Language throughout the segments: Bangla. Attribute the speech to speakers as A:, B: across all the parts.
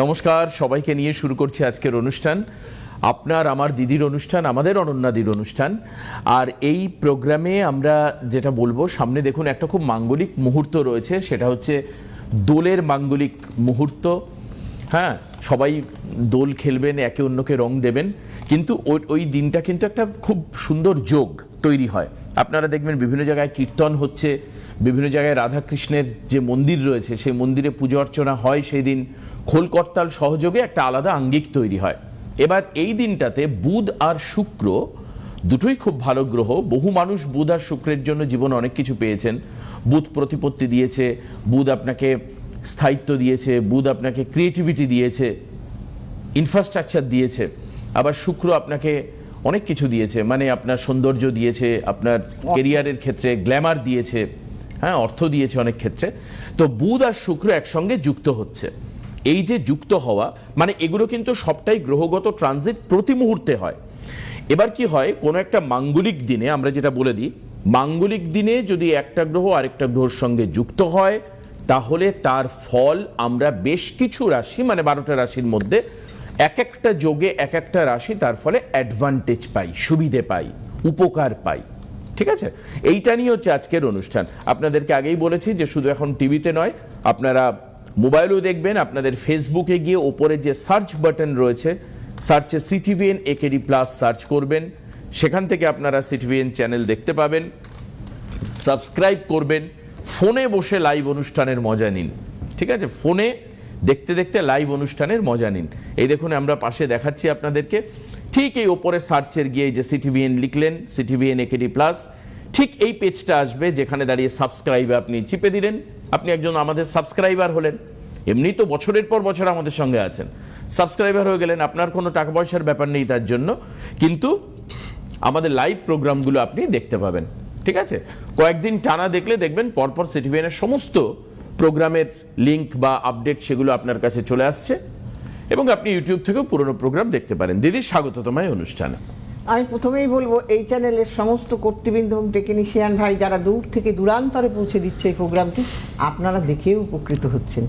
A: নমস্কার, সবাইকে নিয়ে শুরু করছি আজকের অনুষ্ঠান। আপনার আমার দিদির অনুষ্ঠান, আমাদের অনন্যাদির অনুষ্ঠান। আর এই প্রোগ্রামে আমরা যেটা বলবো, সামনে দেখুন একটা খুব মাঙ্গলিক মুহূর্ত রয়েছে, সেটা হচ্ছে দোলের মাঙ্গলিক মুহূর্ত। হ্যাঁ, সবাই দোল খেলবেন, একে অন্যকে রং দেবেন, কিন্তু ওই দিনটা কিন্তু একটা খুব সুন্দর যোগ তৈরি হয়। আপনারা দেখবেন বিভিন্ন জায়গায় কীর্তন হচ্ছে, বিভিন্ন জায়গায় রাধাকৃষ্ণের যে মন্দির রয়েছে সেই মন্দিরে পুজো অর্চনা হয়। সেই দিন খোল করতাল সহযোগে একটা আলাদা আঙ্গিক তৈরি হয়। এবার এই দিনটাতে বুধ আর শুক্র দুটোই খুব ভালো গ্রহ। বহু মানুষ বুধ আর শুক্রের জন্য জীবনে অনেক কিছু পেয়েছেন। বুধ প্রতিপত্তি দিয়েছে, বুধ আপনাকে স্থায়িত্ব দিয়েছে, বুধ আপনাকে ক্রিয়েটিভিটি দিয়েছে, ইনফ্রাস্ট্রাকচার দিয়েছে। আবার শুক্র আপনাকে অনেক কিছু দিয়েছে, মানে আপনার সৌন্দর্য দিয়েছে, আপনার কেরিয়ারের ক্ষেত্রে গ্ল্যামার দিয়েছে, হ্যাঁ, অর্থ দিয়েছে অনেক ক্ষেত্রে। তো বুধ আর শুক্র একসঙ্গে যুক্ত হচ্ছে। এই যে যুক্ত হওয়া, মানে এগুলো কিন্তু সবটাই গ্রহগত ট্রানজিট প্রতি মুহূর্তে হয়। এবার কি হয়, কোনো একটা মাঙ্গলিক দিনে, আমরা যেটা বলে দিই, মাঙ্গলিক দিনে যদি একটা গ্রহ আরেকটা গ্রহের সঙ্গে যুক্ত হয়, তাহলে তার ফল আমরা বেশ কিছু রাশি, মানে 12টা রাশির মধ্যে এক একটা যোগে এক একটা রাশি তার ফলে অ্যাডভান্টেজ পাই, সুবিধে পাই, উপকার পাই। ঠিক আছে, এইটা নিয়ে হচ্ছে আজকের অনুষ্ঠান। আপনাদেরকে আগেই বলেছি যে শুধু এখন টিভিতে নয়, আপনারা মোবাইলেও দেখবেন। আপনাদের ফেসবুকে গিয়ে ওপরে যে সার্চ বাটন রয়েছে, সার্চে সিটিভিএন একেডি প্লাস সার্চ করবেন, সেখান থেকে আপনারা সিটিভিএন চ্যানেল দেখতে পাবেন। সাবস্ক্রাইব করবেন, ফোনে বসে লাইভ অনুষ্ঠানের মজা নিন। ঠিক আছে, ফোনে দেখতে দেখতে লাইভ অনুষ্ঠানের মজা নিন। এই দেখুন, আমরা পাশে দেখাচ্ছি আপনাদেরকে, ঠিক এই ওপরে সার্চের গিয়ে যে সিটিভিএন লিখলেন, সিটিভিএন একেডি প্লাস, ঠিক এই পেজটা আসবে, যেখানে দাঁড়িয়ে সাবস্ক্রাইবে আপনি চিপে দিলেন, আপনি একজন আমাদের সাবস্ক্রাইবার হলেন। এমনি তো বছরের পর বছর আমাদের সঙ্গে আছেন, সাবস্ক্রাইবার হয়ে গেলেন, আপনার কোনো টাকা পয়সার ব্যাপার নেই তার জন্য, কিন্তু আমাদের লাইভ প্রোগ্রামগুলো আপনি দেখতে পাবেন। ঠিক আছে, কয়েকদিন টানা দেখলে দেখবেন পরপর সিটিভিএনের সমস্ত প্রোগ্রামের লিঙ্ক বা আপডেট সেগুলো আপনার কাছে চলে আসছে, এবং আপনি ইউটিউব থেকেও পুরনো প্রোগ্রাম দেখতে পারেন। দিদি, স্বাগত তোমায় অনুষ্ঠানে।
B: আমি প্রথমেই বলবো, এই চ্যানেলের সমস্ত কর্তৃবৃন্দ এবং টেকনিশিয়ান ভাই যারা দূর থেকে দূরান্তরে পৌঁছে দিচ্ছে এই প্রোগ্রামটি, আপনারা দেখেও উপকৃত হচ্ছেন।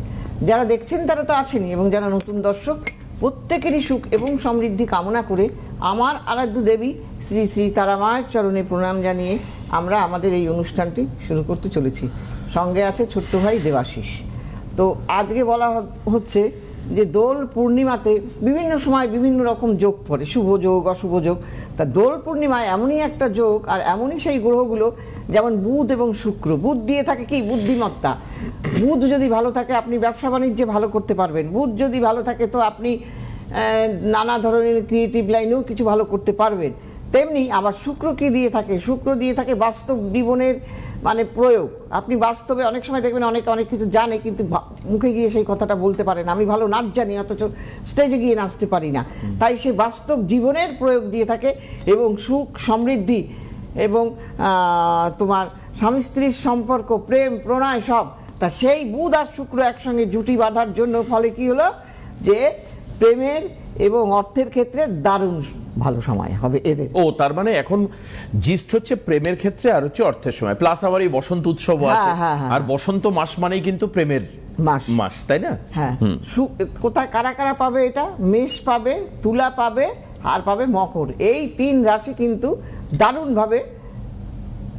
B: যারা দেখছেন তারা তো আছেনই, এবং যারা নতুন দর্শক, প্রত্যেকেরই সুখ এবং সমৃদ্ধি কামনা করে আমার আরাধ্য দেবী শ্রী শ্রী তারামায়ের চরণে প্রণাম জানিয়ে আমরা আমাদের এই অনুষ্ঠানটি শুরু করতে চলেছি। সঙ্গে আছে ছোট্ট ভাই দেবাশিস। তো আজকে বলা হচ্ছে যে দোল পূর্ণিমাতে বিভিন্ন সময় বিভিন্ন রকম যোগ পড়ে, শুভ যোগ, অশুভ যোগ। তা দোল পূর্ণিমায় এমনই একটা যোগ, আর এমনই সেই গ্রহগুলো, যেমন বুধ এবং শুক্র। বুধ দিয়ে থাকে কি, বুদ্ধিমত্তা। বুধ যদি ভালো থাকে আপনি ব্যবসা বাণিজ্যে ভালো করতে পারবেন। বুধ যদি ভালো থাকে তো আপনি নানা ধরনের ক্রিয়েটিভ লাইনেও কিছু ভালো করতে পারবেন। তেমনি আবার শুক্র কি দিয়ে থাকে, শুক্র দিয়ে থাকে বাস্তব জীবনের মানে প্রয়োগ। আপনি বাস্তবে অনেক সময় দেখবেন অনেক কিছু জানে, কিন্তু মুখে গিয়ে সেই কথাটা বলতে পারে না। আমি ভালো নাচ জানি, অথচ স্টেজে গিয়ে নাচতে পারি না। তাই সে বাস্তব জীবনের প্রয়োগ দিয়ে থাকে, এবং সুখ সমৃদ্ধি এবং তোমার স্বামী স্ত্রীর সম্পর্ক, প্রেম প্রণয় সব। তা সেই বুধ আর শুক্র একসঙ্গে জুটি বাঁধার জন্য ফলে কি হলো, যে প্রেমের এবং অর্থের ক্ষেত্রে দারুণ ভালো সময় হবে এদের।
A: ও, তার মানে এখন জিস্ট হচ্ছে প্রেমের ক্ষেত্রে আর হচ্ছে অর্থের সময়, প্লাস আবার এই বসন্ত উৎসব আছে। আর বসন্ত মাস মানেই কিন্তু প্রেমের মাস, তাই না?
B: হ্যাঁ, কোথায় কারা কারা পাবে এটা? মেষ পাবে, তুলা পাবে, আর পাবে মকর। এই 3 রাশি কিন্তু দারুণভাবে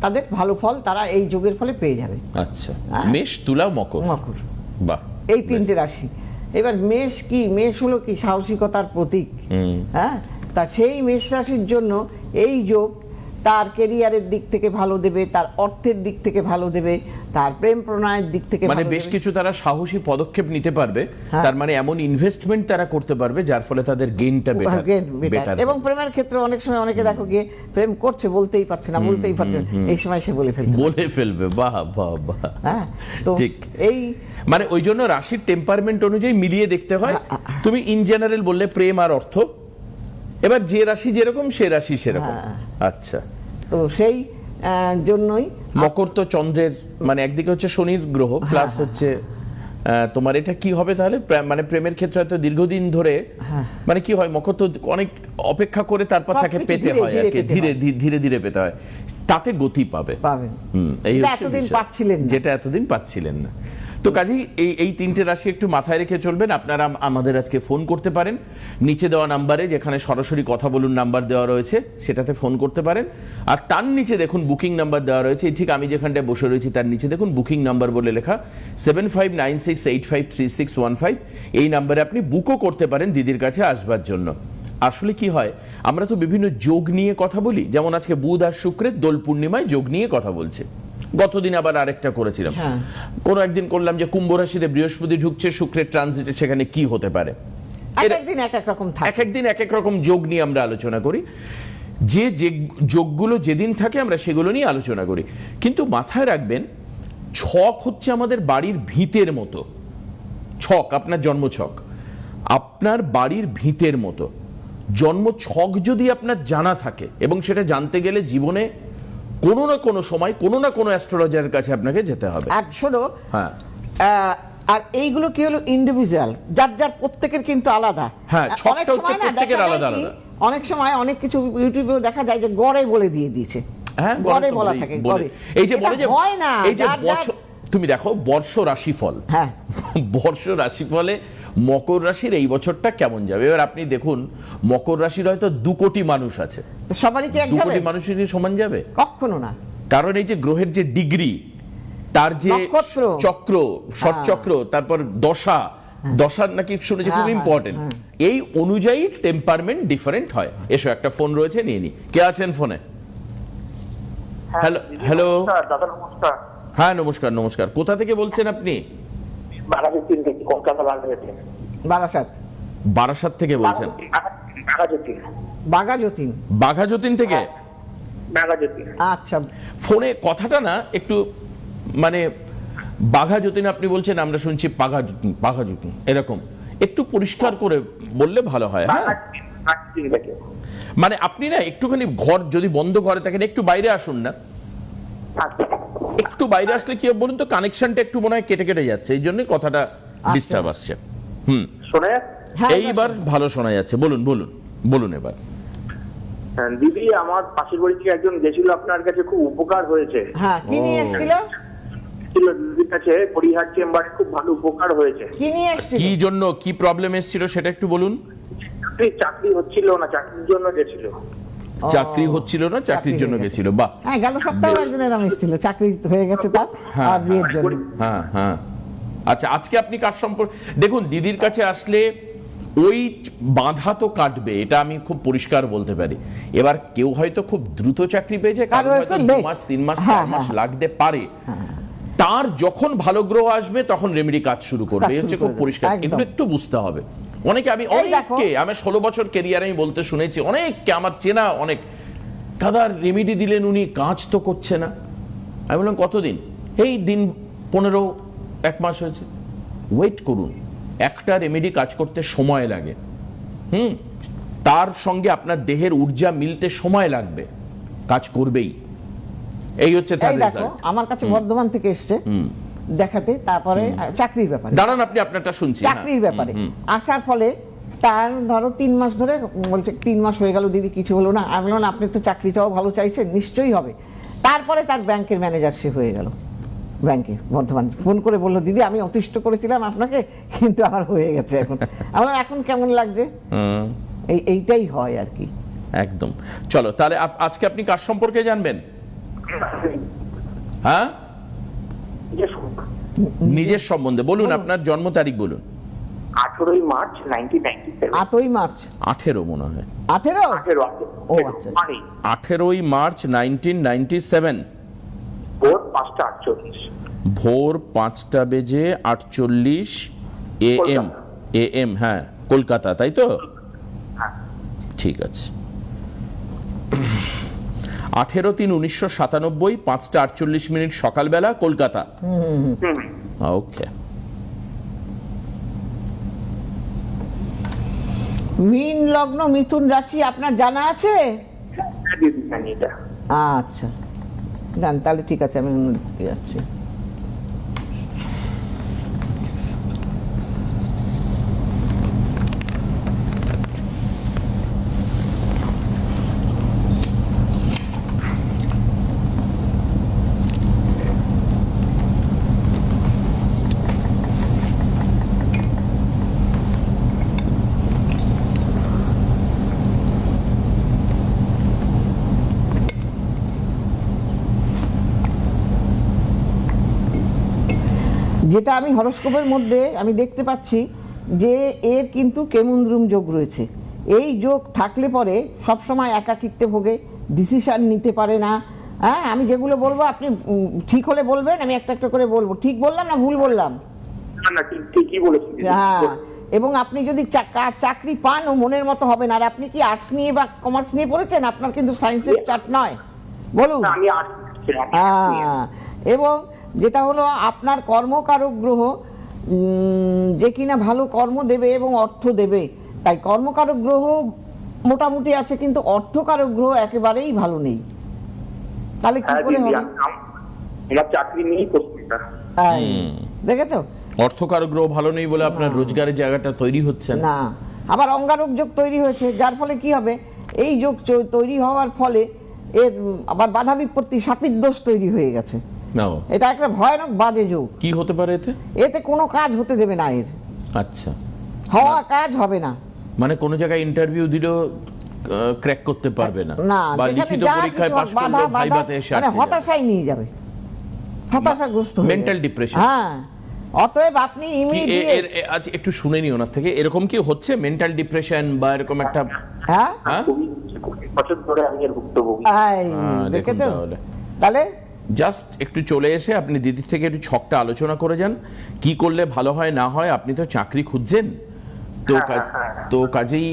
B: তাদের ভালো ফল তারা এই যোগের ফলে পেয়ে যাবে।
A: আচ্ছা, মেষ, তুলা, মকর। বাহ, এই
B: 3টে রাশি। এবার মেষ কি, মেষ হলো কি সাহসিকতার প্রতীক। হ্যাঁ, তা সেই মেষ রাশির জন্য এই যোগ তার কেরিয়ারের দিক থেকে ভালো দেবে, তার অর্থের দিক থেকে ভালো দেবে, তার প্রেম প্রণয়ের দিক থেকে
A: মানে বেশ কিছু তারা সাহসী পদক্ষেপ নিতে পারবে। তার মানে এমন ইনভেস্টমেন্ট তারা করতে পারবে যার ফলে তাদের গেইনটা বেটার।
B: এবং প্রেমের ক্ষেত্রে অনেক সময় অনেকে দেখো গিয়ে প্রেম করছে, বলতেই পারছে না, এই সময় সে বলে
A: ফেলবে। বাহ বাহ বাহ,
B: হ্যাঁ। তো
A: ঠিক,
B: এই
A: মানে ওই জন্য রাশির টেম্পারমেন্ট অনুযায়ী মিলিয়ে দেখতে হয়। তুমি ইন জেনারেল বললে প্রেম আর অর্থ, এবার যে রাশি যেরকম সে রাশি সেরকম। আচ্ছা,
B: তো সেই জন্যই
A: মকর তো চন্দ্রের, মানে একদিকে হচ্ছে শনির গ্রহ, প্লাস হচ্ছে তোমার এটা কি হবে তাহলে, মানে প্রেমের ক্ষেত্রে হয়তো দীর্ঘদিন ধরে, মানে কি হয়, মকর তো অনেক অপেক্ষা করে তারপর তাকে পেতে হয় আর কি, ধীরে ধীরে পেতে হয়, তাতে গতি পাবে।
B: যেটা এতদিন পাচ্ছিলেন না।
A: তো তো কাজেই এই তিনটে রাশি একটু মাথায় রেখে চলবেন। আপনারা আমাদের আজকে ফোন করতে পারেন নিচে দেওয়া নাম্বারে, যেখানে সরাসরি কথা বলুন নাম্বার দেওয়া রয়েছে, সেটাতে ফোন করতে পারেন। আর তার নিচে দেখুন বুকিং নাম্বার দেওয়া রয়েছে, ঠিক আমি যেখানটায় বসে রয়েছি তার নিচে দেখুন বুকিং নাম্বার বলে লেখা 7596853615। এই নাম্বারে আপনি বুকও করতে পারেন দিদির কাছে আসবার জন্য। আসলে কি হয়, আমরা তো বিভিন্ন যোগ নিয়ে কথা বলি, যেমন আজকে বুধ আর শুক্রের দোল পূর্ণিমায় যোগ নিয়ে কথা বলছে। গতদিন আবার আরেকটা করেছিলাম, কোনো একদিন করলাম যে কুম্ভ রাশিতে বৃহস্পতি ঢুকছে শুক্রের ট্রানজিটে, সেখানে কি হতে পারে।
B: একদিন এক এক রকম থাকে,
A: এক একদিন এক এক রকম যোগ নিয়ে আমরা আলোচনা করি। যে যোগগুলো যেদিন থাকে আমরা সেগুলো নিয়ে আলোচনা করি। কিন্তু মাথায় রাখবেন, ছক হচ্ছে আমাদের বাড়ির ভিতের মতো। ছক আপনার জন্ম ছক আপনার বাড়ির ভিতের মতো। জন্ম ছক যদি আপনার জানা থাকে, এবং সেটা জানতে গেলে জীবনে কোনো না কোনো সময় কোনো না কোনো অ্যাস্ট্রোলজারের কাছে আপনাকে যেতে হবে।
B: আর শোনো,
A: হ্যাঁ,
B: আর এইগুলো কি হলো ইন্ডিভিজুয়াল, যার যার প্রত্যেকের কিন্তু আলাদা।
A: হ্যাঁ,
B: অনেক
A: ছকটা হচ্ছে
B: সময় না
A: প্রত্যেকের
B: দেখা যায়
A: আলাদা
B: কি,
A: আলাদা।
B: অনেক সময় অনেক কিছু ইউটিউবেও দেখা যায় যে গড়ে বলে দিয়ে দিয়েছে।
A: হ্যাঁ,
B: গড়ে বলা থাকে, গড়ে।
A: এই যে
B: এটা
A: বলে যে
B: হয় না,
A: এই যে
B: যার যার-
A: তুমি দেখো বর্ষ রাশিফল,
B: হ্যাঁ,
A: বর্ষ রাশিফলে মকর রাশির এই বছরটা কেমন যাবে। এবার আপনি দেখুন, মকর রাশির হয়তো 2 কোটি মানুষ আছে,
B: তো সবারই কি এক
A: 2
B: যাবে?
A: কোটি মানুষেরই সমান যাবে?
B: কখনো না।
A: কারণ এই যে গ্রহের যে ডিগ্রি, তার যে
B: নক্ষত্র,
A: চক্র, ষটচক্র, তারপর দশার নাকি শুনেছি খুব ইম্পর্টেন্ট, এই অনুযায়ী টেম্পারমেন্ট ডিফারেন্ট হয়। এসো, একটা ফোন রয়েছে, নিয়ে নি। কে আছেন ফোনে? হ্যালো, হ্যালো,
C: দাদা নমস্কার।
A: হ্যাঁ নমস্কার, নমস্কার। কোথা থেকে বলছেন আপনি?
C: বাঘাযতীন থেকে, কলকাতা বাঘাযতীন।
B: বারাসাত,
A: বারাসাত থেকে বলছেন?
C: বাঘাযতীন।
B: বাঘাযতীন,
A: বাঘাযতীন থেকে।
C: বাঘাযতীন।
B: আচ্ছা।
A: ফোনে কথাটা না একটু মানে বাঘাযতীন আপনি বলছেন, আমরা শুনছি বাঘাযতীন, বাঘাযতীন, এরকম একটু পরিষ্কার করে বললে ভালো হয়। হ্যাঁ,
C: বাঘাযতীন থেকে।
A: মানে আপনি না একটুখানি ঘর যদি বন্ধ ঘরে থাকেন, একটু বাইরে আসুন না।
C: আচ্ছা।
A: একটু বাইরে আসলে কি হবে বলুন তো, কানেকশনটা একটু মনে হয় কেটে কেটে যাচ্ছে, এই জন্যই কথাটা ডিস্টার্ব আসছে।
C: শোনে?
B: হ্যাঁ,
A: এইবার ভালো শোনা যাচ্ছে, বলুন বলুন বলুন এবার।
C: হ্যাঁ, দিদি আমার পাশের বাড়ি থেকে একজন গেছিল আপনার কাছে, খুব উপকার হয়েছে।
B: হ্যাঁ, কি নিয়ে এসেছিল?
C: ছিল দিদির কাছে পরিহার চেম্বারে, খুব ভালো উপকার হয়েছে।
B: কি নিয়ে এসেছিল?
A: কি জন্য, কি প্রবলেম এসেছিল সেটা একটু বলুন।
C: চাকরি হচ্ছিল না, চাকরির জন্য গেছিল।
A: চাকরি হচ্ছিল না, চাকরির জন্য গেছিল। বাহ,
B: হ্যাঁ, গেল সপ্তাহে একজনের নাম এসেছিল, চাকরি হয়ে গেছে তার, আর বিয়ের জন্য।
A: হ্যাঁ হ্যাঁ। আচ্ছা, আজকে আপনি কার সম্পর্ক, দেখুন দিদির কাছে আসলে ওই বাধা তো কাটবে, এটা আমি খুব পরিষ্কার বলতে পারি। এবার কেউ হয়তো খুব দ্রুত চাকরি পেয়ে যায়, কারণ হয়তো 2 মাস 3 মাস 4 মাস লাগতে পারে। তার যখন ভালো গ্রহ আসবে তখন রেমেডি কাজ শুরু করবে, এই হচ্ছে খুব পরিষ্কার। এগুলো একটু বুঝতে হবে। অনেকে আমি অনেককে, আমি 16 বছর কেরিয়ারে আমি বলতে শুনেছি, অনেককে আমার চেনা, অনেক দাদা রেমেডি দিলেন উনি, কাজ তো করছে না। আমি বললাম কতদিন? এই দিন 15 1 মাস হয়েছে। ওয়েট করুন, একটা রেমেডি কাজ করতে সময় লাগে। তার সঙ্গে আপনার দেহের ঊর্জা মিলতে সময় লাগবে, কাজ করবেই। এই হচ্ছে তার
B: এই দেখো,
A: রেজাল্ট।
B: আমার কাছে বর্ধমান থেকে এসছে দেখাতে, তারপরে চাকরির ব্যাপারে,
A: দাঁড়ান আপনি আপনারটা শুনছি।
B: চাকরির ব্যাপারে আসার ফলে তার ধরো 3 মাস ধরে বলছে, 3 মাস হয়ে গেল দিদি কিছু হলো না। আমি বললাম আপনি তো চাকরিটাও ভালো চাইছেন, নিশ্চয়ই হবে। তারপরে তার ব্যাংকের ম্যানেজার সে হয়ে গেল, ব্যাংকে বর্ধমান। ফোন করে বললো দিদি আমি অতিষ্ঠ করেছিলাম আপনাকে, কিন্তু আমার হয়ে গেছে এখন। আমার এখন কেমন লাগছে, এইটাই হয় আর কি।
A: একদম। চলো তাহলে আজকে আপনি কার সম্পর্কে জানবেন? হ্যাঁ, নিজের সম্বন্ধে বলুন, আপনার জন্ম তারিখ বলুন।
C: 18 মার্চ 1997।
B: 8ই মার্চ,
A: 18 মনে হয়।
B: 18?
C: 18।
B: ও আচ্ছা।
A: 18ই মার্চ 1997,
C: ভোর 5:48।
A: ভোর 5টা বেজে 48 AM। AM, হ্যাঁ, কলকাতা, তাই তো? ঠিক আছে। 18/3/1997, 5:48 সকালবেলা, কলকাতা। ওকে।
B: মীন লগ্ন, মিথুন রাশি আপনার জানা আছে?
C: দিদি জানি এটা।
B: আচ্ছা, জান, তাহলে ঠিক আছে, আমি অন্যদিকে যাচ্ছি। যেটা আমি হরস্কোপের মধ্যে আমি দেখতে পাচ্ছি যে এর কিন্তু কেমুন্দ্রুম যোগ রয়েছে। এই যোগ থাকলে পরে সবসময় একাকিত্বে ভোগে, ডিসিশন নিতে পারে না। হ্যাঁ, আমি যেগুলো বলবো আপনি ঠিক হলে বলবেন, আমি একটা একটা করে বলবো। ঠিক বললাম না ভুল বললাম?
C: না ঠিকই বলেছেন দিদি।
B: হ্যাঁ, এবং আপনি যদি চাকরি পান ও মনের মতো হবে না। আর আপনি কি আর্টস নিয়ে বা কমার্স নিয়ে পড়েছেন? আপনার কিন্তু সায়েন্সের চার্ট নয়, বলুন।
C: না, আমি
B: হ্যাঁ, এবং যেটা হলো আপনার কর্মকারক গ্রহ যে কিনা ভালো কর্ম দেবে এবং অর্থ দেবে, তাই কর্মকারক গ্রহ মোটামুটি আছে, কিন্তু অর্থকারক গ্রহ একেবারেই ভালো নেই। তাহলে কি করে হবে?
C: আমার চাকরি নিয়েই প্রশ্নটা।
B: দেখেছো,
A: অর্থকারক গ্রহ ভালো নেই বলে আপনার রোজগারের জায়গাটা তৈরি হচ্ছে না।
B: না, আবার অঙ্গারক যোগ তৈরি হয়েছে, যার ফলে কি হবে, এই যোগ তৈরি হওয়ার ফলে এর আবার বাধা বিপত্তি সাপিদোষ তৈরি হয়ে গেছে। এটা একটা ভয়ানক বাজে যোগ।
A: কি হতে পারে এতে?
B: এতে কোনো কাজ হতে দেবে না এর।
A: আচ্ছা,
B: হওয়া কাজ হবে না,
A: মানে কোনো জায়গায় ইন্টারভিউ দিলেও ক্র্যাক করতে পারবে না,
B: না,
A: বা
B: যেখানে
A: লিখিত
B: যা
A: পরীক্ষায়
B: কিছু
A: পাস করলে ভাইভাতে এসে
B: মানে
A: আটকে যাবে।
B: হতাশায় নিয়ে যাবে, হতাশাগ্রস্ত হয়ে
A: মেন্টাল
B: যাবে।
A: ডিপ্রেশন।
B: হ্যাঁ, অতএব আপনি ইমিডিয়েট।
A: আজ একটু শুনে নি ওনার থেকে, এরকম কি হচ্ছে মেন্টাল ডিপ্রেশন বা এরকম একটা?
B: হ্যাঁ,
A: হ্যাঁ,
C: বছর ধরে আমি এর ভুক্তভোগী।
A: দেখুন
B: দেখেছো?
A: তাহলে
B: তাহলে
A: জাস্ট একটু চলে এসে আপনি দিদির থেকে একটু ছকটা আলোচনা করে যান, কি করলে ভালো হয় না হয়। আপনি তো চাকরি খুঁজছেন, তো কাজেই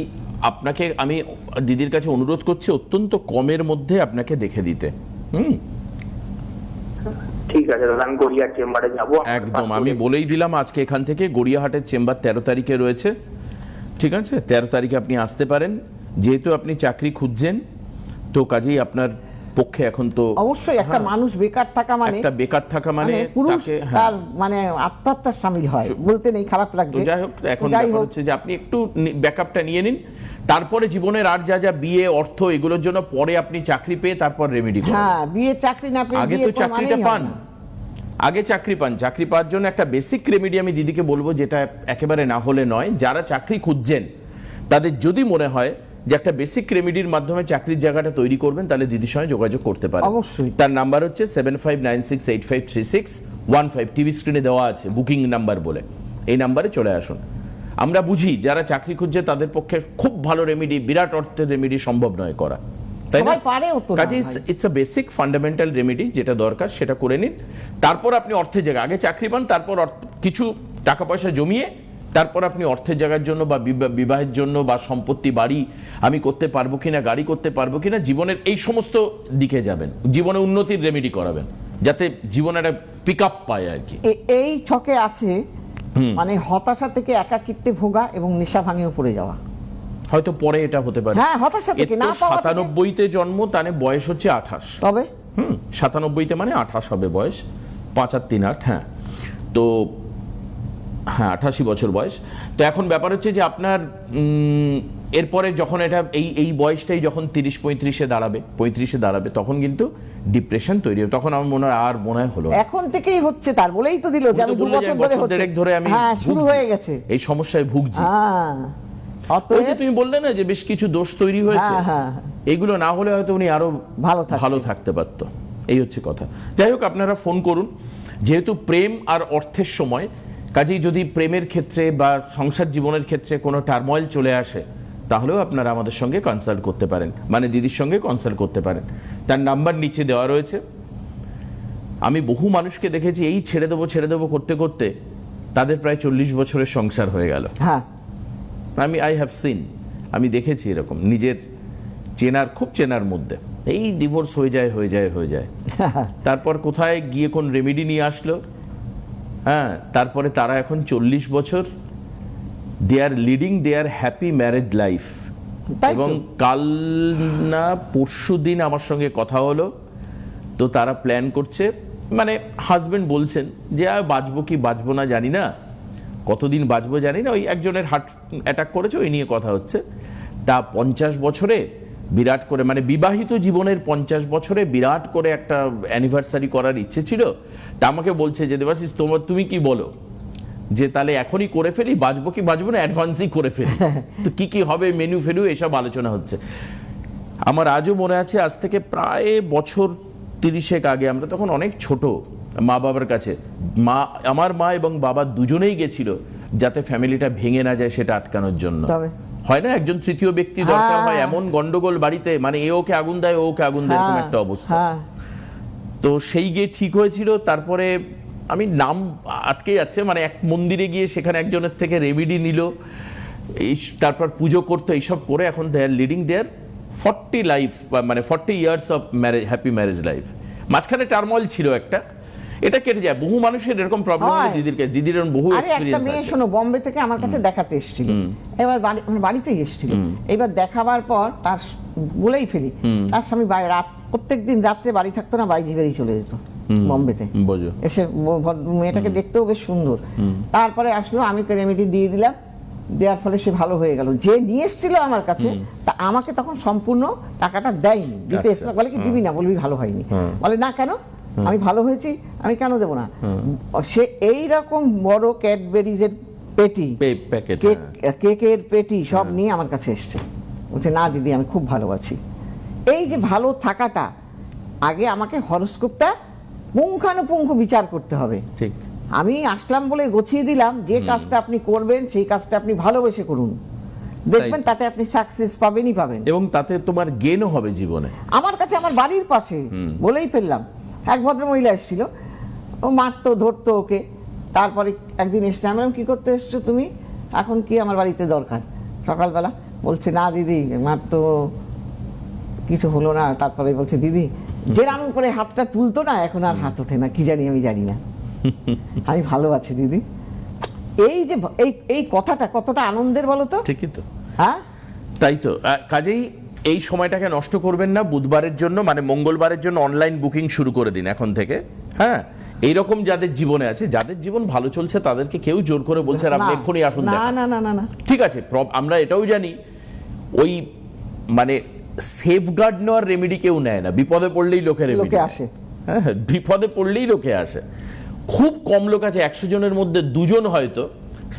A: আপনাকে আমি দিদির কাছে অনুরোধ করছি অত্যন্ত কমের মধ্যে আপনাকে দেখে দিতে।
C: ঠিক আছে দাদা, আমি গড়িয়ার চেম্বারে যাবো।
A: একদম, আমি বলেই দিলাম আজকে এখান থেকে গড়িয়াহাটের চেম্বার 13 তারিখে রয়েছে। ঠিক আছে, 13 তারিখে আপনি আসতে পারেন। যেহেতু আপনি চাকরি খুঁজছেন, তো কাজেই আপনার পক্ষে এখন তো
B: অবশ্যই একটা মানুষ বেকার থাকা মানে,
A: একটা বেকার থাকা মানে
B: পুরুষ
A: তাকে,
B: তার মানে আত্মহত্যার শামিল হয়, বলতে নেই, খারাপ লাগছে।
A: যাই হোক, এখন ব্যাপার হচ্ছে যে আপনি একটু ব্যাকআপটা নিয়ে নিন, তারপরে জীবনের আর যা যা বিয়ে অর্থ এগুলোর জন্য পরে আপনি চাকরি পেয়ে তারপর রেমেডি করুন।
B: হ্যাঁ, বিয়ে চাকরি না পেয়ে
A: আগে তো চাকরিটা পান, আগে চাকরি পান। চাকরি পাওয়ার জন্য একটা বেসিক রেমেডি আমি দিদিকে বলবো, যেটা একেবারে না হলে নয়। যারা চাকরি খুঁজছেন তাদের যদি মনে হয় যে একটা বেসিক রেমেডির মাধ্যমে চাকরির জায়গাটা তৈরি করবেন, তাহলে দিদির সঙ্গে যোগাযোগ করতে পারেন।
B: অবশ্যই।
A: তার নাম্বার হচ্ছে 7596853615। টিভি স্ক্রিনে দেওয়া আছে বুকিং নাম্বার বলে, এই নাম্বারে চলে আসুন। আমরা বুঝি যারা চাকরি খুঁজছে তাদের পক্ষে খুব ভালো রেমেডি, বিরাট অর্থের রেমেডি সম্ভব নয় করা, তাই না? কাজে it's a basic fundamental remedy, যেটা দরকার সেটা করে নিন। তারপর আপনি অর্থের জায়গা, আগে চাকরি পান, তারপর কিছু টাকা পয়সা জমিয়ে তারপর আপনি অর্থের জায়গার জন্য বা বিবাহের জন্য বা সম্পত্তি বাড়ি আমি করতে পারবো কিনা, গাড়ি করতে পারবো কিনা, জীবনের এই সমস্ত দিকে যাবেন। জীবনে উন্নতির রেমেডি করাবেন, যাতে জীবনে একটা পিক আপ পায় আর কি।
B: এই ছকে আছে মানে হতাশা থেকে একাকিত্বে ভোগা এবং নেশা ভাঙেও পড়ে যাওয়া।
A: হয়তো পরে এটা হতে পারে।
B: হ্যাঁ, হতাশা থেকে না পাওয়া।
A: 97তে জন্ম, তাহলে বয়স হচ্ছে 28।
B: তবে
A: 97তে মানে 28 হবে বয়স, 5 আর 3 8। হ্যাঁ, তো হ্যাঁ 88 বছর বয়স। তো এখন ব্যাপার হচ্ছে যে আপনার এরপরে যখন এটা এই বয়সটাই যখন 30-35-এ দাঁড়াবে, তখন কিন্তু ডিপ্রেশন তৈরি হবে। তখন আমার মনে হয় আর মনে হয় হলো
B: এখন থেকেই হচ্ছে, তার বলেই তো দিল যে আমি 2 বছর ধরে
A: আমি
B: হ্যাঁ শুরু হয়ে গেছে
A: এই সমস্যায় ভুগছি। ওই যে তুমি বললে না যে বেশ কিছু দোষ তৈরি হয়েছে, এগুলো না হলে হয়তো উনি আরো ভালো থাকতে পারত। এই হচ্ছে কথা। যাই হোক, আপনারা ফোন করুন। যেহেতু প্রেম আর অর্থের সময়, কাজেই যদি প্রেমের ক্ষেত্রে বা সংসার জীবনের ক্ষেত্রে কোনো টার্ময়েল চলে আসে, তাহলেও আপনারা আমাদের সঙ্গে কনসাল্ট করতে পারেন, মানে দিদির সঙ্গে কনসাল্ট করতে পারেন। তার নাম্বার নিচে দেওয়া রয়েছে। আমি বহু মানুষকে দেখেছি এই ছেড়ে দেবো করতে করতে তাদের প্রায় 40 বছরের সংসার হয়ে গেল। আই হ্যাভ সিন, আমি দেখেছি এরকম নিজের খুব চেনার মধ্যে। এই ডিভোর্স হয়ে যায় তারপর কোথায় গিয়ে কোন রেমেডি নিয়ে আসলো। হ্যাঁ, তারপরে তারা এখন 40 বছর they are leading their happy married life. এবং কাল না পরশু দিন আমার সঙ্গে কথা হলো, তো তারা প্ল্যান করছে, মানে হাজবেন্ড বলছেন যে বাঁচবো কি বাঁচবো না জানি না, কতদিন বাঁচবো জানি না, ওই একজনের হার্ট অ্যাটাক করেছে, ওই নিয়ে কথা হচ্ছে। তা 50 বছরে বিরাট করে, মানে বিবাহিত জীবনের 50 বছরে বিরাট করে একটা অ্যানিভার্সারি করার ইচ্ছে ছিল। তা আমাকে বলছে যে দেবাশিস তুমি কি বলো, যে তাহলে এখনই করে ফেলি, বাঁচবো কি বাঁচবো না অ্যাডভান্সই করে ফেলি, তো কি হবে মেনু ফেনু এসব আলোচনা হচ্ছে। আমার আজও মনে আছে, আজ থেকে প্রায় বছর 30 আগে, আমরা তখন অনেক ছোট, মা বাবার কাছে। আমার মা এবং বাবা দুজনেই গেছিল যাতে ফ্যামিলিটা ভেঙে না যায় সেটা আটকানোর জন্য।
B: তবে
A: হয় না একজন তৃতীয় ব্যক্তি দরকার হয়,
B: হ্যাঁ।
A: এমন গন্ডগোল বাড়িতে, মানে এ ওকে আগুন দেয় ও ওকে আগুন দেয়, এরকম একটা অবস্থা।
B: হ্যাঁ,
A: তো সেই গিয়ে ঠিক হয়েছিল। তারপরে আমি নাম আটকে যাচ্ছে, মানে এক মন্দিরে গিয়ে সেখানে একজনের থেকে রেমিডি নিল, এই তারপর পুজো করতো, এইসব করে এখন they are leading their 40 years of marriage, happy marriage life. মাঝখানে টার্মল ছিল একটা, এটা কেটে যায়। বহু মানুষের এরকম প্রবলেম হয়
B: হয়।
A: দিদির এরকম বহু
B: আরে একটা
A: এক্সপেরিয়েন্স
B: মেয়ে
A: আছে।
B: শোনো বম্বে থেকে আমার কাছে দেখাতে এসেছিল, এবার আমার বাড়িতেই এসেছিল। এবার দেখাবার পর তার বলেই ফেলি, তার স্বামী রাত প্রত্যেকদিন রাত্রে বাড়ি থাকতো না, বাইরে বেরিয়ে চলে যেত বম্বেতে।
A: বোঝো।
B: এসে মেয়েটাকে দেখতেও বেশ সুন্দর। তারপরে আসলো, আমি রেমেডি দিয়ে দিলাম, দেওয়ার ফলে সে ভালো হয়ে গেল। যে নিয়ে এসেছিল আমার কাছে তা আমাকে তখন সম্পূর্ণ টাকাটা দেয়নি, দিতে
A: আচ্ছা।
B: এসেছিল। বলে কি দিবি না, বলবি ভালো হয়নি। বলে না কেন, আমি ভালো হয়েছি, আমি কেন দেবো না। সে এইরকম বড় ক্যাডবেরিজের পেটি,
A: প্যাকেট,
B: কেকের পেটি সব নিয়ে আমার কাছে এসছে, বলছে না দিদি আমি খুব ভালো আছি। এই যে ভালো থাকাটা, আগে আমাকে হরোস্কোপটা পুঙ্খানুপুঙ্খ বিচার করতে হবে।
A: ঠিক।
B: আমি আসলাম বলে গছিয়ে দিলাম, যে কাজটা আপনি করবেন সেই কাজটা আপনি ভালোবেসে করুন, দেখবেন তাতে আপনি সাকসেস পাবেনই পাবেন,
A: এবং তাতে তোমার গেনও হবে জীবনে।
B: আমার কাছে আমার বাড়ির পাশে বলেই ফেললাম, এক ভদ্রমহিলা এসেছিল, ও মারতো ধরতো ওকে। তারপরে একদিন এসছে, আমি বললাম, কি করতে এসছো তুমি, এখন কি আমার বাড়িতে দরকার সকালবেলা? বলছে না দিদি মারতো, কিছু হলো না। তারপরে বলছে দিদি যেরাম করে হাতটা তুলতো না, এখন আর হাত ওঠে না, কি জানি আমি জানি না, আমি ভালো আছি দিদি। এই যে এই কথাটা কতটা আনন্দের বলো তো।
A: ঠিকই তো।
B: হ্যাঁ,
A: তাই তো। কাজেই এই সময়টাকে নষ্ট করবেন না। বুধবারের জন্য, মানে মঙ্গলবারের জন্য অনলাইন বুকিং শুরু করে দিন এখন থেকে। হ্যাঁ, এইরকম যাদের জীবনে আছে, যাদের জীবন ভালো চলছে, তাদেরকে কেউ জোর করে বলছে আর আপনি
B: না,
A: এক্ষুনি আসুন
B: না
A: দেখান।
B: না না না না,
A: ঠিক আছে, আমরা এটাও জানি, ওই মানে সেফগার্ড নেওয়ার রেমেডি কেউ নেয় না, বিপদে পড়লেই লোকে রেমেডি
B: লোকে আসে।
A: হ্যাঁ, বিপদে পড়লেই লোকে আসে। খুব কম লোক আছে, 100 জনের মধ্যে 2 জন হয়তো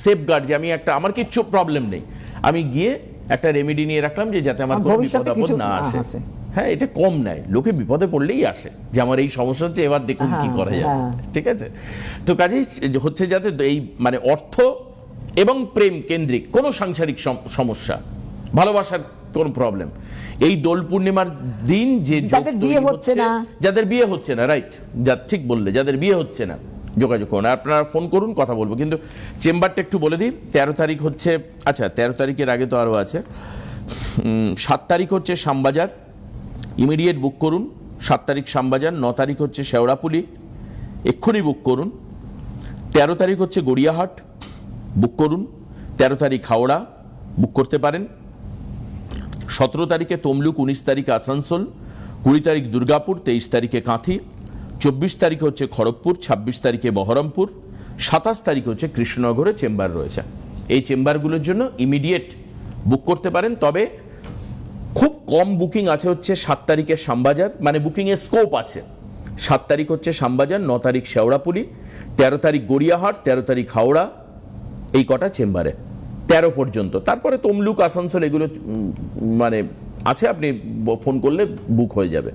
A: সেফগার্ড, যে আমি একটা, আমার কিচ্ছু প্রবলেম নেই, আমি গিয়ে একটা রেমেডি নিয়ে রাখলাম যে যাতে আমার কোনো
B: ভবিষ্যতে
A: বিপদ আপদ
B: কিছু
A: না
B: না
A: আসে।
B: আসে।
A: হ্যাঁ, এটা কম নেয়, লোকে বিপদে পড়লেই আসে যে আমার এই সমস্যা হচ্ছে, এবার দেখুন কি
B: হ্যাঁ,
A: করা যায়।
B: হ্যাঁ।
A: ঠিক আছে, তো কাজেই হচ্ছে যাতে এই মানে অর্থ এবং প্রেম কেন্দ্রিক কোনো সাংসারিক সমস্যা, ভালোবাসার কোনো প্রবলেম, এই দোল পূর্ণিমার দিন যে
B: যাদের বিয়ে হচ্ছে না,
A: যাদের বিয়ে হচ্ছে না, রাইট, ঠিক বললে, যাদের বিয়ে হচ্ছে না, যোগাযোগ করুন। আপনারা ফোন করুন, কথা বলবো। কিন্তু চেম্বারটা একটু বলে দিই, 13 তারিখ হচ্ছে, আচ্ছা 13 তারিখের আগে তো আরও আছে, 7 তারিখ হচ্ছে শ্যামবাজার, ইমিডিয়েট বুক করুন। 7 তারিখ শ্যামবাজার, 9 তারিখ হচ্ছে শেওড়াপুলি, এক্ষুনি বুক করুন। 13 তারিখ হচ্ছে গড়িয়াহাট, বুক করুন। 13 তারিখ হাওড়া, বুক করতে পারেন। 17 তারিখে তমলুক, 19 তারিখে আসানসোল, 20 তারিখ দুর্গাপুর, 23 তারিখে কাঁথি, 24 তারিখে হচ্ছে খড়গপুর, 26 তারিখে বহরমপুর, 27 তারিখে হচ্ছে কৃষ্ণনগরে চেম্বার রয়েছে। এই চেম্বারগুলোর জন্য ইমিডিয়েট বুক করতে পারেন। তবে খুব কম বুকিং আছে হচ্ছে 7 তারিখে শ্যামবাজার, মানে বুকিংয়ের স্কোপ আছে। 7 তারিখ হচ্ছে শ্যামবাজার, 9 তারিখ শেওড়াপুলি, 13 তারিখ গড়িয়াহাট, 13 তারিখ হাওড়া, এই কটা চেম্বারে 13 পর্যন্ত। তারপরে তমলুক, আসানসোল এগুলো মানে আছে, আপনি ফোন করলে বুক হয়ে যাবে।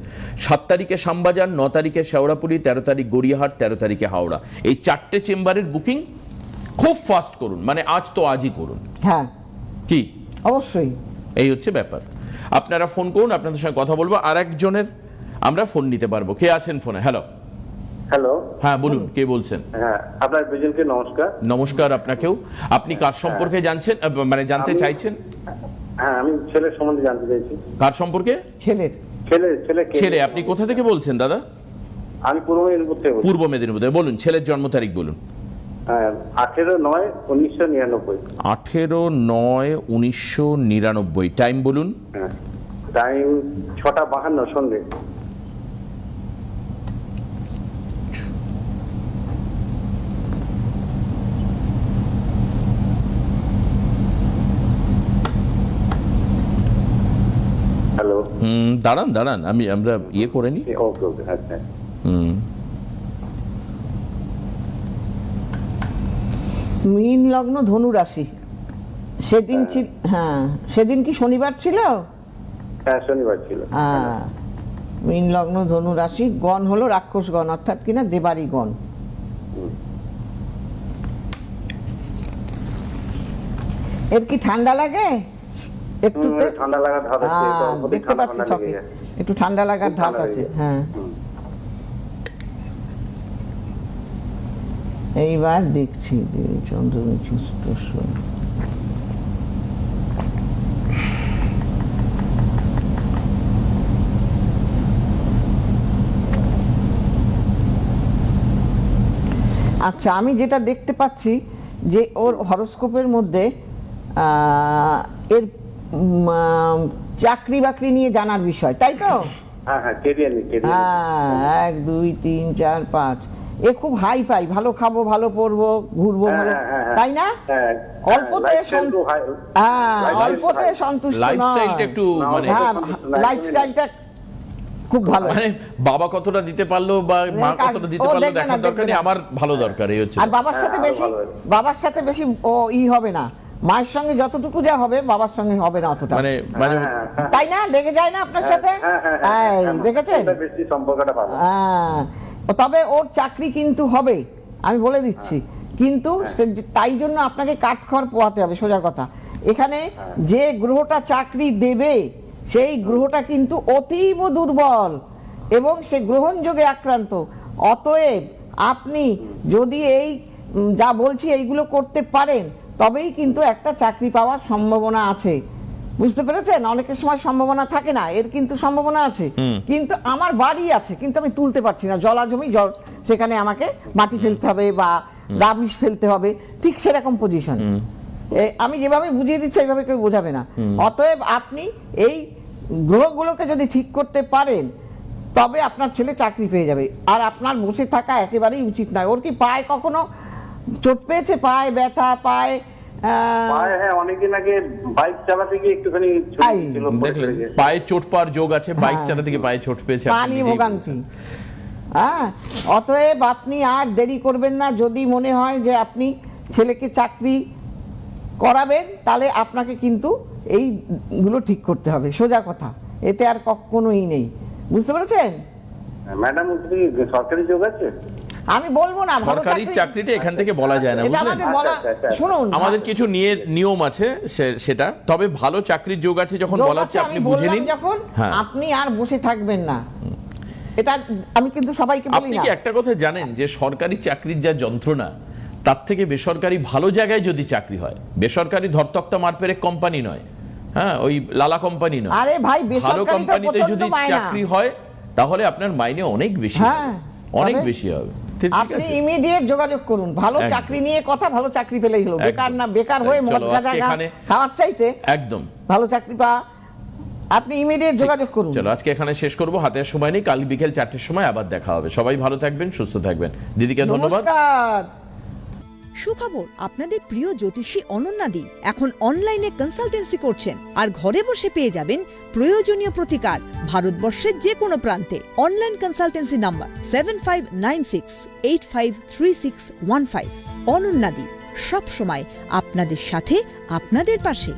A: 7 তারিখে শ্যামবাজার, 9 তারিখে শেওড়াপুলি, 13 তারিখ গড়িয়াহাট, 13 তারিখে হাওড়া, এই 4টে চেম্বারের বুকিং খুব ফাস্ট করুন, মানে আজ তো আজই করুন।
B: হ্যাঁ
A: কি,
B: অবশ্যই।
A: এই হচ্ছে ব্যাপার। আপনারা ফোন করুন, আপনাদের সঙ্গে কথা বলবো। আর একজনের আমরা ফোন নিতে পারবো। কে আছেন ফোনে? হ্যালো।
C: হ্যালো,
A: হ্যাঁ বলুন, কে বলছেন?
C: হ্যাঁ আপনার দুজনকে নমস্কার।
A: নমস্কার আপনাকেও। আপনি কার সম্পর্কে জানছেন, মানে জানতে চাইছেন?
C: হ্যাঁ, আমি ছেলের সম্বন্ধে জানতে চাইছি।
A: কার সম্পর্কে?
B: ছেলের।
C: ছেলে
A: ছেলে। আপনি কোথা থেকে বলছেন দাদা?
C: আমি পূর্ব মেদিনীপুর থেকে বলছি।
A: পূর্ব মেদিনীপুর থেকে। বলুন, ছেলের জন্ম তারিখ বলুন।
C: 18/9/1999।
A: 18/9/1999। টাইম বলুন।
C: হ্যাঁ, টাইম 6:52 সন্ধ্যে। হ্যালো,
A: দাঁড়ান দাঁড়ান, আমরা ইয়ে করে নিই।
C: ওকে ওকে, আচ্ছা।
B: মীন লগ্ন, ধনু রাশি। সেদিন ছিল, হ্যাঁ সেদিন কি শনিবার ছিল?
C: হ্যাঁ, শনিবার ছিল।
B: হ্যাঁ, মীন লগ্ন, ধনু রাশি, গণ হলো রাক্ষস গণ, অর্থাৎ কিনা দেবারি গণ। এর কি ঠান্ডা লাগে একটু?
C: ঠান্ডা লাগার ধাত আছে,
B: দেখতে পাচ্ছি চোখে একটু ঠান্ডা লাগার ধাত আছে। হ্যাঁ, এইবার দেখছি চন্দ্র চতুর্দশ। আচ্ছা, আমি যেটা দেখতে পাচ্ছি যে ওর হরোস্কোপের মধ্যে এর চাকরি বাকরি নিয়ে জানার বিষয়, তাই তো?
C: হ্যাঁ,
B: 1 2 3 4 5, এ খুব হাই পাই, ভালো খাবো, ভালো পরবো, ঘুরবো, ভালো, তাই না? অল্পতে অল্পতে সন্তুষ্ট নয়,
A: লাইফস্টাইলটা একটু মানে
B: লাইফস্টাইলটা খুব ভালো।
A: মানে বাবা কতটা দিতে পারলো বা মা কতটা দিতে পারলো দেখার দরকার নেই, আমার ভালো দরকার, এই হচ্ছে।
B: আর বাবার সাথে বেশি ও হবে না, মায়ের সঙ্গে যতটুকু যা হবে বাবার সঙ্গে হবে না অতটা,
A: মানে
B: তাই না? লেগে যায় না আপনার সাথে? দেখেছেন, তবে ওর চাকরি কিন্তু হবে, আমি বলে দিচ্ছি। কিন্তু তাই জন্য আপনাকে কাঠখড় পোহাতে হবে, সোজা কথা। এখানে যে গ্রহটা চাকরি দেবে সেই গ্রহটা কিন্তু অতীব দুর্বল এবং সে গ্রহণযোগে আক্রান্ত। অতএব আপনি যদি এই যা বলছি এইগুলো করতে পারেন তবেই কিন্তু একটা চাকরি পাওয়ার সম্ভাবনা আছে, বুঝতে পেরেছেন? অনেকের সময় সম্ভাবনা থাকে না, এর কিন্তু সম্ভাবনা আছে। কিন্তু আমার বাড়ি আছে, কিন্তু আমি তুলতে পারছি না, জলাজমি জল, সেখানে আমাকে মাটি ফেলতে হবে বা রাবিশ ফেলতে হবে, ঠিক সেরকম পজিশন। আমি যেভাবে বুঝিয়ে দিচ্ছি এইভাবে কেউ বোঝাবে না। অতএব আপনি এই গ্রহগুলোকে যদি ঠিক করতে পারেন তবে আপনার ছেলে চাকরি পেয়ে যাবে। আর আপনার বসে থাকা একেবারেই উচিত নয়। ওর কি পায়ে কখনো চোট পেয়েছে? পায়ে ব্যথা, পায়ে
C: অনেকদিন আগে বাইক চালাতে গিয়ে একটুখানি
A: পায়ে চোট পাওয়ার যোগ আছে, বাইক চালাতে গিয়ে পায়ে চোট পেয়েছে,
B: পানি ভোগান্তি। অতএব আপনি আর দেরি করবেন না। যদি মনে হয় যে আপনি ছেলেকে চাকরি করাবেন তাহলে আপনাকে কিন্তু এইগুলো ঠিক করতে হবে, সোজা কথা, এতে আর কখনোই নেই, বুঝতে পেরেছেন?
C: ম্যাডাম, সরকারি যোগ আছে?
B: আমি বলবো না,
A: সরকারি চাকরিটা এখান থেকে বলা যায় না,
B: শুনুন,
A: আমাদের কিছু নিয়ম আছে সেটা। তবে ভালো চাকরির যোগ আছে যখন বলা হচ্ছে, আপনি বুঝে নিন।
B: যখন আপনি আর বসে থাকবেন না, এটা আমি কিন্তু সবাইকে বলি না।
A: আপনি কি একটা কথা জানেন যে সরকারি চাকরির যা যন্ত্রণা, তার থেকে বেসরকারি ভালো জায়গায় যদি চাকরি হয়, বেসরকারি ধরতক্তা মারপেরে কোম্পানি নয়, হ্যাঁ, ওই লালা কোম্পানি নয়,
B: আরে ভাই,
A: ভালো কোম্পানিতে যদি চাকরি হয় তাহলে আপনার মাইনে অনেক বেশি, অনেক বেশি হবে।
B: আপনি ইমিডিয়েট যোগাযোগ করুন, ভালো চাকরি নিয়ে কথা, ভালো চাকরি পেলেই হলো, বেকার না, বেকার হয়ে মদ গাঁজা খাওয়ার চাইতে
A: একদম ভালো চাকরি
B: আপনি ইমিডিয়েট যোগাযোগ করুন।
A: চলো আজকে এখানে শেষ করব, হাতে সময় নেই, কাল বিকেল 4টের সময় আবার দেখা হবে। সবাই ভালো থাকবেন, সুস্থ থাকবেন। দিদিকে ধন্যবাদ।
D: সুখবর, আপনাদের প্রিয় জ্যোতিষী অনন্যাদি এখন অনলাইনে কনসালটেন্সি করছেন আর ঘরে বসে পেয়ে যাবেন প্রয়োজনীয় প্রতিকার ভারতবর্ষের যে কোনো প্রান্তে। Online consultancy number 7596853615। অনন্যাদি সব সময় আপনাদের সাথে, আপনাদের পাশে।